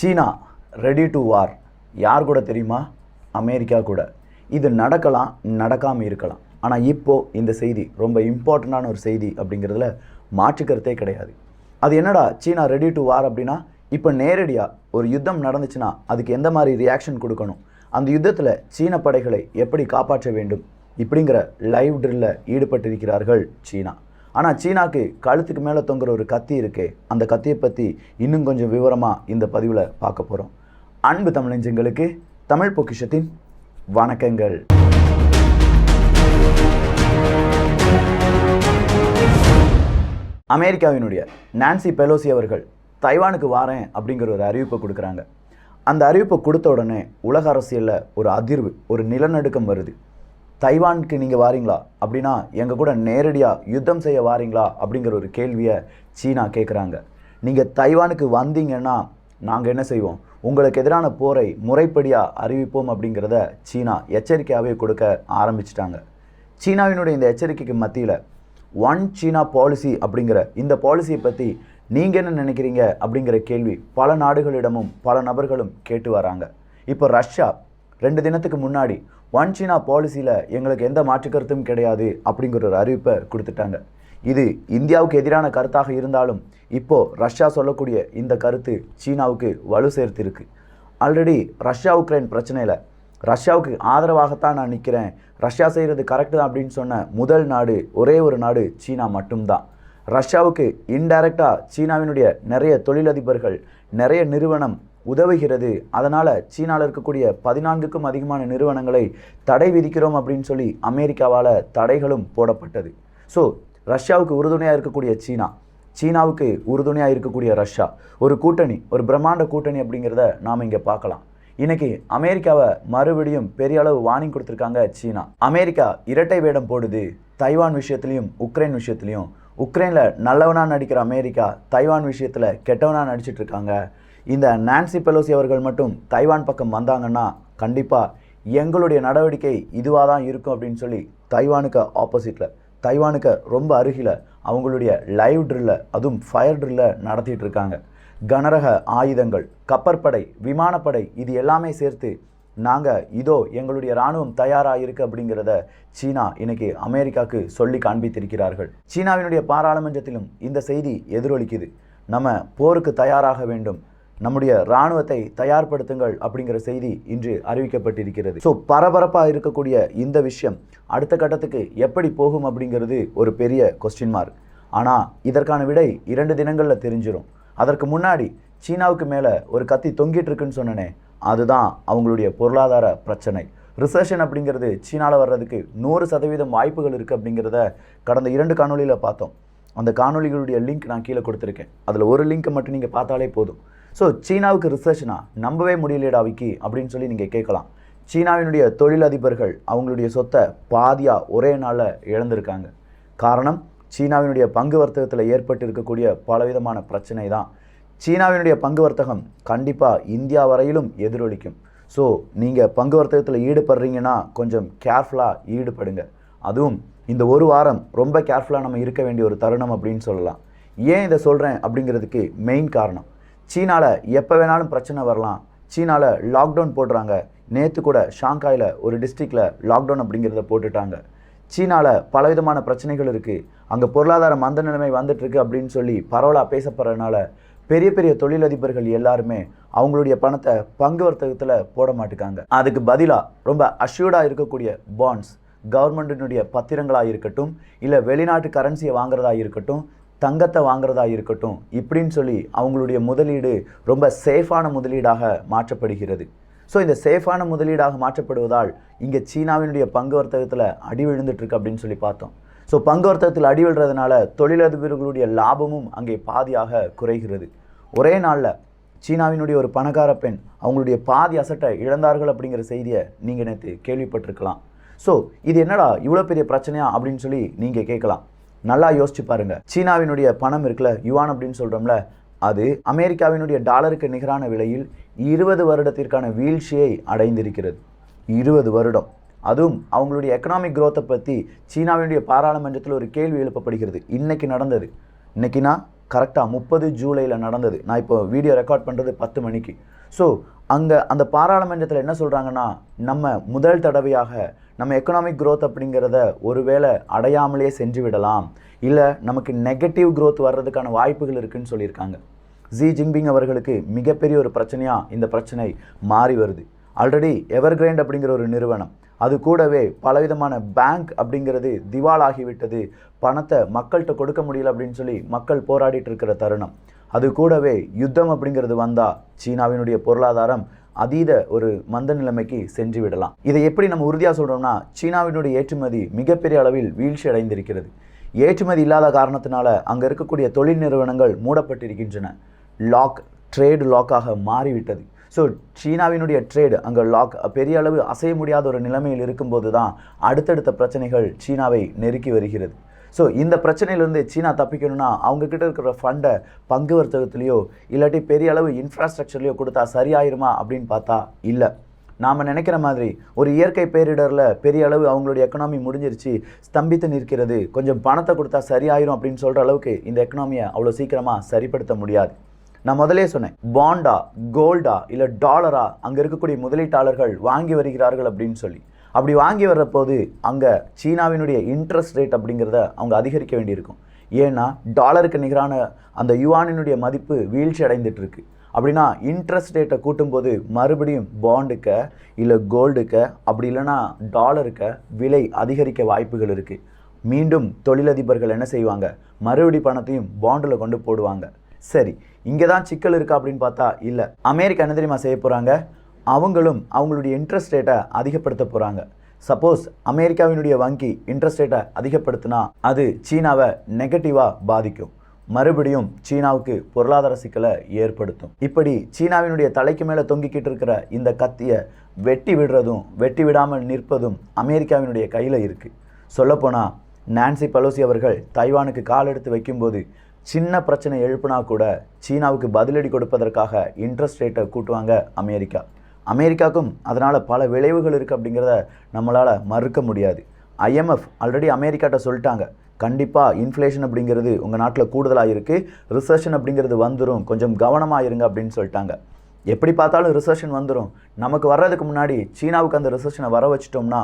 China ready to வார். யார் கூட தெரியுமா? அமெரிக்கா கூட. இது நடக்கலாம், நடக்காமல் இருக்கலாம். ஆனால் இப்போது இந்த செய்தி ரொம்ப இம்பார்ட்டண்டான ஒரு செய்தி அப்படிங்கிறதுல மாற்றுக்கருத்தே கிடையாது. அது என்னடா சீனா ரெடி டு வார் அப்படின்னா, இப்போ நேரடியாக ஒரு யுத்தம் நடந்துச்சுன்னா அதுக்கு எந்த மாதிரி ரியாக்ஷன் கொடுக்கணும், அந்த யுத்தத்தில் சீன படைகளை எப்படி காப்பாற்ற வேண்டும், இப்படிங்கிற லைவ் ட்ரில்லில் ஈடுபட்டிருக்கிறார்கள் சீனா. ஆனால் சீனாவுக்கு கழுத்துக்கு மேலே தொங்குற ஒரு கத்தி இருக்கே, அந்த கத்தியை பற்றி இன்னும் கொஞ்சம் விவரமாக இந்த பதிவில் பார்க்க போகிறோம். அன்பு தமிழஞ்சங்களுக்கு தமிழ் பொக்கிஷத்தின் வணக்கங்கள். அமெரிக்காவினுடைய நான்சி பெலோசி அவர்கள் தைவானுக்கு வாரேன் அப்படிங்கிற ஒரு அறிவிப்பை கொடுக்குறாங்க. அந்த அறிவிப்பை கொடுத்த உடனே உலக அரசியலில் ஒரு அதிர்வு, ஒரு நிலநடுக்கம் வருது. தைவானுக்கு நீங்கள் வாரீங்களா அப்படின்னா எங்கள் கூட நேரடியாக யுத்தம் செய்ய வாரீங்களா அப்படிங்கிற ஒரு கேள்வியை சீனா கேட்குறாங்க. நீங்கள் தைவானுக்கு வந்தீங்கன்னா நாங்கள் என்ன செய்வோம், உங்களுக்கு எதிரான போரை முறைப்படியாக அறிவிப்போம் அப்படிங்கிறத சீனா எச்சரிக்கையாகவே கொடுக்க ஆரம்பிச்சிட்டாங்க. சீனாவினுடைய இந்த எச்சரிக்கைக்கு மத்தியில் ஒன் சீனா பாலிசி அப்படிங்கிற இந்த பாலிசியை பற்றி நீங்கள் என்ன நினைக்கிறீங்க அப்படிங்கிற கேள்வி பல நாடுகளிடமும் பல நபர்களும் கேட்டு வராங்க. இப்போ ரஷ்யா 2 தினத்துக்கு முன்னாடி ஒன் சீனா பாலிசியில் எங்களுக்கு எந்த மாற்று கருத்தும் கிடையாது அப்படிங்கிற ஒரு அறிவிப்பை கொடுத்துட்டாங்க. இது இந்தியாவுக்கு எதிரான கருத்தாக இருந்தாலும் இப்போது ரஷ்யா சொல்லக்கூடிய இந்த கருத்து சீனாவுக்கு வலு சேர்த்திருக்கு. ஆல்ரெடி ரஷ்யா உக்ரைன் பிரச்சனையில் ரஷ்யாவுக்கு ஆதரவாகத்தான் நான் நிற்கிறேன், ரஷ்யா செய்கிறது கரெக்டு தான் அப்படின்னு சொன்ன முதல் நாடு, ஒரே ஒரு நாடு சீனா மட்டும்தான். ரஷ்யாவுக்கு இன்டைரக்டாக சீனாவினுடைய நிறைய தொழிலதிபர்கள், நிறைய நிறுவனம் உதவுகிறது. அதனால் சீனாவில் இருக்கக்கூடிய 14க்கும் அதிகமான நிறுவனங்களை தடை விதிக்கிறோம் அப்படின்னு சொல்லி அமெரிக்காவால் தடைகளும் போடப்பட்டது. ஸோ ரஷ்யாவுக்கு உறுதுணையாக இருக்கக்கூடிய சீனா, சீனாவுக்கு உறுதுணையாக இருக்கக்கூடிய ரஷ்யா, ஒரு கூட்டணி, ஒரு பிரம்மாண்ட கூட்டணி அப்படிங்கிறத நாம் இங்கே பார்க்கலாம். இன்றைக்கி அமெரிக்காவை மறுபடியும் பெரிய அளவு வார்னிங் கொடுத்துருக்காங்க சீனா. அமெரிக்கா இரட்டை வேடம் போடுது, தைவான் விஷயத்துலையும் உக்ரைன் விஷயத்துலையும். உக்ரைனில் நல்லவனாக நடிக்கிற அமெரிக்கா தைவான் விஷயத்தில் கெட்டவனாக நடிச்சிட்டு இருக்காங்க. இந்த நான்சி பெலோசி அவர்கள் மட்டும் தைவான் பக்கம் வந்தாங்கன்னா கண்டிப்பாக எங்களுடைய நடவடிக்கை இதுவாக தான் இருக்கும் அப்படின்னு சொல்லி தைவானுக்கு ஆப்போசிட்டில், தைவானுக்கு ரொம்ப அருகில் அவங்களுடைய லைவ் ட்ரில்லை, அதுவும் ஃபயர் ட்ரில்லை நடத்திட்டு இருக்காங்க. கனரக ஆயுதங்கள், கப்பற்படை, விமானப்படை, இது எல்லாமே சேர்த்து நாங்கள் இதோ எங்களுடைய இராணுவம் தயாராக இருக்குது அப்படிங்கிறத சீனா இன்னைக்கு அமெரிக்காவுக்கு சொல்லி காண்பித்திருக்கிறார்கள். சீனாவினுடைய பாராளுமன்றத்திலும் இந்த செய்தி எதிரொலிக்குது. நம்ம போருக்கு தயாராக வேண்டும், நம்முடைய இராணுவத்தை தயார்படுத்துங்கள் அப்படிங்கிற செய்தி இன்று அறிவிக்கப்பட்டிருக்கிறது. ஸோ பரபரப்பாக இருக்கக்கூடிய இந்த விஷயம் அடுத்த கட்டத்துக்கு எப்படி போகும் அப்படிங்கிறது ஒரு பெரிய கொஸ்டின் மார்க். ஆனால் இதற்கான விடை 2 தினங்களில் தெரிஞ்சிடும். அதற்கு முன்னாடி சீனாவுக்கு மேலே ஒரு கத்தி தொங்கிட்டு இருக்குன்னு சொன்னனே, அதுதான் அவங்களுடைய பொருளாதார பிரச்சனை. ரிசெஷன் அப்படிங்கிறது சீனாவில் வர்றதுக்கு 100% வாய்ப்புகள் இருக்குது அப்படிங்கிறத கடந்த 2 காணொலியில் பார்த்தோம். அந்த காணொலிகளுடைய லிங்க் நான் கீழே கொடுத்துருக்கேன். அதில் ஒரு லிங்க்கை மட்டும் நீங்கள் பார்த்தாலே போதும். ஸோ சீனாவுக்கு ரிசர்ச்னா நம்பவே முடியலடா விக்கி அப்படின்னு சொல்லி நீங்கள் கேட்கலாம். சீனாவினுடைய தொழிலதிபர்கள் அவங்களுடைய சொத்தை பாதியாக ஒரே நாளில் இழந்திருக்காங்க. காரணம், சீனாவினுடைய பங்கு வர்த்தகத்தில் ஏற்பட்டு இருக்கக்கூடிய பலவிதமான பிரச்சனை தான். சீனாவினுடைய பங்கு வர்த்தகம் கண்டிப்பாக இந்தியா வரையிலும் எதிரொலிக்கும். ஸோ நீங்கள் பங்கு வர்த்தகத்தில் ஈடுபடுறீங்கன்னா கொஞ்சம் கேர்ஃபுல்லாக ஈடுபடுங்க. அதுவும் இந்த ஒரு வாரம் ரொம்ப கேர்ஃபுல்லாக நம்ம இருக்க வேண்டிய ஒரு தருணம் அப்படின்னு சொல்லலாம். ஏன் இதை சொல்கிறேன் அப்படிங்கிறதுக்கு மெயின் காரணம், சீனாவில் எப்போ வேணாலும் பிரச்சனை வரலாம். சீனாவில் லாக்டவுன் போடுறாங்க. நேற்று கூட ஷாங்காயில் ஒரு டிஸ்ட்ரிக்டில் லாக்டவுன் அப்படிங்கிறத போட்டுட்டாங்க. சீனாவில் பலவிதமான பிரச்சனைகள் இருக்குது, அங்கே பொருளாதார மந்த நிலைமை வந்துட்டுருக்கு அப்படின்னு சொல்லி பரவலாக பேசப்படுறதுனால பெரிய பெரிய தொழிலதிபர்கள் எல்லாருமே அவங்களுடைய பணத்தை பங்கு வர்த்தகத்தில் போட மாட்டுக்காங்க. அதுக்கு பதிலாக ரொம்ப அஷ்யூர்டாக இருக்கக்கூடிய பாண்ட்ஸ், கவர்மெண்ட்டினுடைய பத்திரங்களாக இருக்கட்டும், இல்லை வெளிநாட்டு கரன்சியை வாங்குறதா இருக்கட்டும், தங்கத்தை வாங்குறதா இருக்கட்டும், இப்படின்னு சொல்லி அவங்களுடைய முதலீடு ரொம்ப சேஃபான முதலீடாக மாற்றப்படுகிறது. ஸோ இந்த சேஃபான முதலீடாக மாற்றப்படுவதால் இங்கே சீனாவினுடைய பங்கு வர்த்தகத்தில் அடி விழுந்துட்டுருக்கு அப்படின்னு சொல்லி பார்த்தோம். ஸோ பங்கு வர்த்தகத்தில் அடி விழுறதுனால தொழிலதிபர்களுடைய லாபமும் அங்கே பாதியாக குறைகிறது. ஒரே நாளில் சீனாவினுடைய ஒரு பணக்கார பெண் அவங்களுடைய பாதி அசட்டை இழந்தார்கள் அப்படிங்கிற செய்தியை நீங்கள் நேற்று கேள்விப்பட்டிருக்கலாம். ஸோ இது என்னடா இவ்வளோ பெரிய பிரச்சனையா அப்படின்னு சொல்லி நீங்கள் கேட்கலாம். நல்லா யோசிச்சு பாருங்க. சீனாவினுடைய பணம் இருக்குல்ல, யுவான் அப்படின்னு சொல்கிறோம்ல, அது அமெரிக்காவினுடைய டாலருக்கு நிகரான விலையில் 20 வருடத்திற்கான வீழ்ச்சியை அடைந்திருக்கிறது. 20 வருடம். அதுவும் அவங்களுடைய எக்கனாமிக் க்ரோத்தை பற்றி சீனாவினுடைய பாராளுமன்றத்தில் ஒரு கேள்வி எழுப்பப்படுகிறது. இன்னைக்கு நடந்தது. இன்னைக்குனா கரெக்டாக 30 ஜூலையில் நடந்தது. நான் இப்போ வீடியோ ரெக்கார்ட் பண்ணுறது 10 மணிக்கு. ஸோ அங்கே அந்த பாராளுமன்றத்தில் என்ன சொல்கிறாங்கன்னா, நம்ம முதல் தடவையாக நம்ம எக்கனாமிக் க்ரோத் அப்படிங்கிறத ஒருவேளை அடையாமலே சென்று விடலாம், இல்லை நமக்கு நெகட்டிவ் க்ரோத் வர்றதுக்கான வாய்ப்புகள் இருக்குதுன்னு சொல்லியிருக்காங்க. ஜி ஜின்பிங் அவர்களுக்கு மிகப்பெரிய ஒரு பிரச்சனையாக இந்த பிரச்சனை மாறி வருது. ஆல்ரெடி எவர்கிரைண்ட் அப்படிங்கிற ஒரு நிறுவனம், அது கூடவே பலவிதமான பேங்க் அப்படிங்கிறது திவாலாகிவிட்டது, பணத்தை மக்கள்கிட்ட கொடுக்க முடியல அப்படின்னு சொல்லி மக்கள் போராடிட்டு இருக்கிற தருணம். அது கூடவே யுத்தம் அப்படிங்கிறது வந்தால் சீனாவினுடைய பொருளாதாரம் அதீத ஒரு மந்த நிலைமைக்கு சென்று விடலாம். இதை எப்படி நம்ம உறுதியாக சொல்கிறோம்னா, சீனாவினுடைய ஏற்றுமதி மிகப்பெரிய அளவில் வீழ்ச்சி அடைந்திருக்கிறது. ஏற்றுமதி இல்லாத காரணத்தினால அங்கே இருக்கக்கூடிய தொழில் நிறுவனங்கள் மூடப்பட்டிருக்கின்றன. ட்ரேடு லாக்காக மாறிவிட்டது. ஸோ சீனாவினுடைய ட்ரேடு அங்கே பெரிய அளவு அசைய முடியாத ஒரு நிலைமையில் இருக்கும்போது தான் அடுத்தடுத்த பிரச்சனைகள் சீனாவை நெருக்கி வருகிறது. ஸோ இந்த பிரச்சனையிலேருந்து சீனா தப்பிக்கணும்னா அவங்கக்கிட்ட இருக்கிற ஃபண்டை பங்கு வர்த்தகத்துலேயோ இல்லாட்டி பெரிய அளவு இன்ஃப்ராஸ்ட்ரக்சர்லையோ கொடுத்தா சரியாயிருமா அப்படின்னு பார்த்தா இல்லை. நாம் நினைக்கிற மாதிரி ஒரு இயற்கை பேரிடரில் பெரிய அளவு அவங்களுடைய எக்கனாமி முடிஞ்சிருச்சு, ஸ்தம்பித்து நிற்கிறது, கொஞ்சம் பணத்தை கொடுத்தா சரியாயிரும் அப்படின்னு சொல்கிற அளவுக்கு இந்த எக்கனாமியை அவ்வளோ சீக்கிரமாக சரிப்படுத்த முடியாது. நான் முதலே சொன்னேன், பாண்டா, கோல்டா இல்லை டாலரா அங்கே இருக்கக்கூடிய முதலீட்டாளர்கள் வாங்கி வருகிறார்கள் அப்படின்னு சொல்லி. அப்படி வாங்கி வர்றபோது அங்கே சீனாவினுடைய இன்ட்ரெஸ்ட் ரேட் அப்படிங்கிறத அவங்க அதிகரிக்க வேண்டியிருக்கும். ஏன்னா டாலருக்கு நிகரான அந்த யுவானினுடைய மதிப்பு வீழ்ச்சி அடைந்துட்டு இருக்கு. அப்படின்னா இன்ட்ரெஸ்ட் ரேட்டை கூட்டும்போது மறுபடியும் பாண்டுக்க இல்லை கோல்டுக்க அப்படி இல்லைன்னா டாலருக்க விலை அதிகரிக்க வாய்ப்புகள் இருக்குது. மீண்டும் தொழிலதிபர்கள் என்ன செய்வாங்க, மறுபடி பணத்தையும் பாண்டில் கொண்டு போடுவாங்க. சரி, இங்கே தான் சிக்கல் இருக்கா அப்படின்னு பார்த்தா இல்லை. அமெரிக்கா என்ன தெரியுமா செய்ய போகிறாங்க, அவங்களும் அவங்களுடைய இன்ட்ரெஸ்ட் ரேட்டை அதிகப்படுத்த போகிறாங்க. சப்போஸ் அமெரிக்காவினுடைய வங்கி இன்ட்ரெஸ்ட் ரேட்டை அதிகப்படுத்தினா அது சீனாவை நெகட்டிவாக பாதிக்கும், மறுபடியும் சீனாவுக்கு பொருளாதார சிக்கலை ஏற்படுத்தும். இப்படி சீனாவினுடைய தலைக்கு மேலே தொங்கிக்கிட்டு இருக்கிற இந்த கத்தியை வெட்டி விடுறதும் வெட்டி விடாமல் நிற்பதும் அமெரிக்காவினுடைய கையில் இருக்குது. சொல்லப்போனால் நான்சி பெலோசி அவர்கள் தைவானுக்கு கால் எடுத்து வைக்கும்போது சின்ன பிரச்சனை எழுப்புனா கூட சீனாவுக்கு பதிலடி கொடுப்பதற்காக இன்ட்ரெஸ்ட் ரேட்டை கூட்டுவாங்க அமெரிக்காவுக்கும் அதனால் பல விளைவுகள் இருக்குது அப்படிங்கிறத நம்மளால் மறுக்க முடியாது. IMF ஆல்ரெடி அமெரிக்காட்ட சொல்லிட்டாங்க, கண்டிப்பாக இன்ஃப்ளேஷன் அப்படிங்கிறது உங்கள் நாட்டில் கூடுதலாக இருக்குது, ரிசெஷன் அப்படிங்கிறது வந்துடும், கொஞ்சம் கவனமாக இருங்க அப்படின்னு சொல்லிட்டாங்க. எப்படி பார்த்தாலும் ரிசெஷன் வந்துடும். நமக்கு வர்றதுக்கு முன்னாடி சீனாவுக்கு அந்த ரிசெஷனை வர வச்சிட்டோம்னா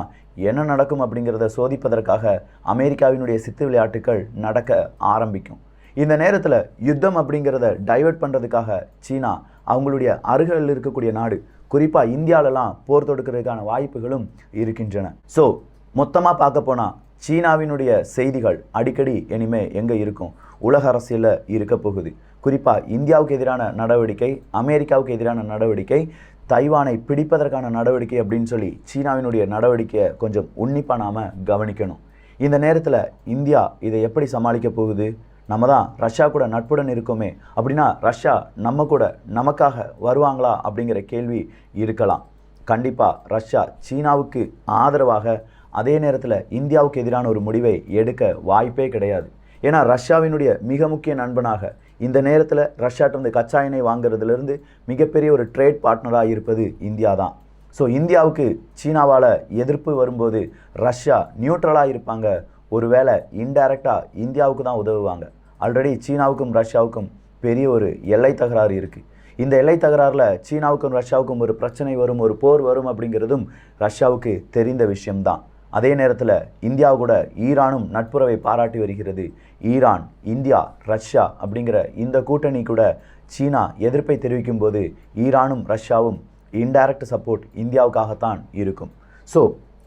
என்ன நடக்கும் அப்படிங்கிறத சோதிப்பதற்காக அமெரிக்காவினுடைய சித்து விளையாட்டுகள் நடக்க ஆரம்பிக்கும். இந்த நேரத்தில் யுத்தம் அப்படிங்கிறத டைவெர்ட் பண்ணுறதுக்காக சீனா அவங்களுடைய அருகில் இருக்கக்கூடிய நாடு, குறிப்பாக இந்தியாவிலலாம் போர் தொடுக்கிறதுக்கான வாய்ப்புகளும் இருக்கின்றன. ஸோ மொத்தமாக பார்க்க போனால் சீனாவினுடைய செய்திகள் அடிக்கடி இனிமேல் எங்கே இருக்கும், உலக அரசியலில் இருக்க போகுது. குறிப்பாக இந்தியாவுக்கு எதிரான நடவடிக்கை, அமெரிக்காவுக்கு எதிரான நடவடிக்கை, தைவானை பிடிப்பதற்கான நடவடிக்கை அப்படின்னு சொல்லி சீனாவினுடைய நடவடிக்கையை கொஞ்சம் உன்னிப்பாக நாம் கவனிக்கணும். இந்த நேரத்தில் இந்தியா இதை எப்படி சமாளிக்க போகுது? நம்ம தான் ரஷ்யா கூட நட்புடன் இருக்கோமே, அப்படின்னா ரஷ்யா நம்ம கூட நமக்காக வருவாங்களா அப்படிங்கிற கேள்வி இருக்கலாம். கண்டிப்பாக ரஷ்யா சீனாவுக்கு ஆதரவாக அதே நேரத்தில் இந்தியாவுக்கு எதிரான ஒரு முடிவை எடுக்க வாய்ப்பே கிடையாது. ஏன்னா ரஷ்யாவினுடைய மிக முக்கிய நண்பனாக இந்த நேரத்தில் ரஷ்யாட்டிருந்து கச்சா எண்ணெய் வாங்குறதுலேருந்து மிகப்பெரிய ஒரு ட்ரேட் பார்ட்னராக இருப்பது இந்தியா தான். ஸோ இந்தியாவுக்கு சீனாவால் எதிர்ப்பு வரும்போது ரஷ்யா நியூட்ரலாக இருப்பாங்க, ஒருவேளை இன்டைரக்டாக இந்தியாவுக்கு தான் உதவுவாங்க. ஆல்ரெடி சீனாவுக்கும் ரஷ்யாவுக்கும் பெரிய ஒரு எல்லை தகராறு இருக்குது. இந்த எல்லை தகராறில் சீனாவுக்கும் ரஷ்யாவுக்கும் ஒரு பிரச்சனை வரும், ஒரு போர் வரும் அப்படிங்கிறதும் ரஷ்யாவுக்கு தெரிந்த விஷயம்தான். அதே நேரத்தில் இந்தியா கூட ஈரானும் நட்புறவை பாராட்டி வருகிறது. ஈரான், இந்தியா, ரஷ்யா அப்படிங்கிற இந்த கூட்டணி கூட சீனா எதிர்ப்பை தெரிவிக்கும் போது ஈரானும் ரஷ்யாவும் இன்டைரக்ட் சப்போர்ட் இந்தியாவுக்காகத்தான் இருக்கும். ஸோ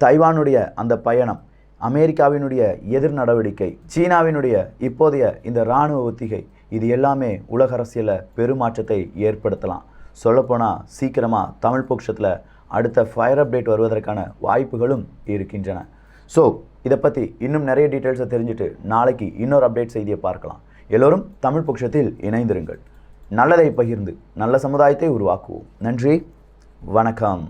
தைவானுடைய அந்த பயணம், அமெரிக்காவினுடைய எதிர் நடவடிக்கை, சீனாவினுடைய இப்போதைய இந்த இராணுவ ஒத்திகை, இது எல்லாமே உலக அரசியலில் பெருமாற்றத்தை ஏற்படுத்தலாம். சொல்லப்போனால் சீக்கிரமாக தமிழ் பொக்ஷத்தில் அடுத்த ஃபயர் அப்டேட் வருவதற்கான வாய்ப்புகளும் இருக்கின்றன. ஸோ இதை பற்றி இன்னும் நிறைய டீட்டெயில்ஸை தெரிஞ்சுட்டு நாளைக்கு இன்னொரு அப்டேட் செய்தியை பார்க்கலாம். எல்லோரும் தமிழ் பொக்ஷத்தில் இணைந்திருங்கள். நல்லதை பகிர்ந்து நல்ல சமுதாயத்தை உருவாக்குவோம். நன்றி, வணக்கம்.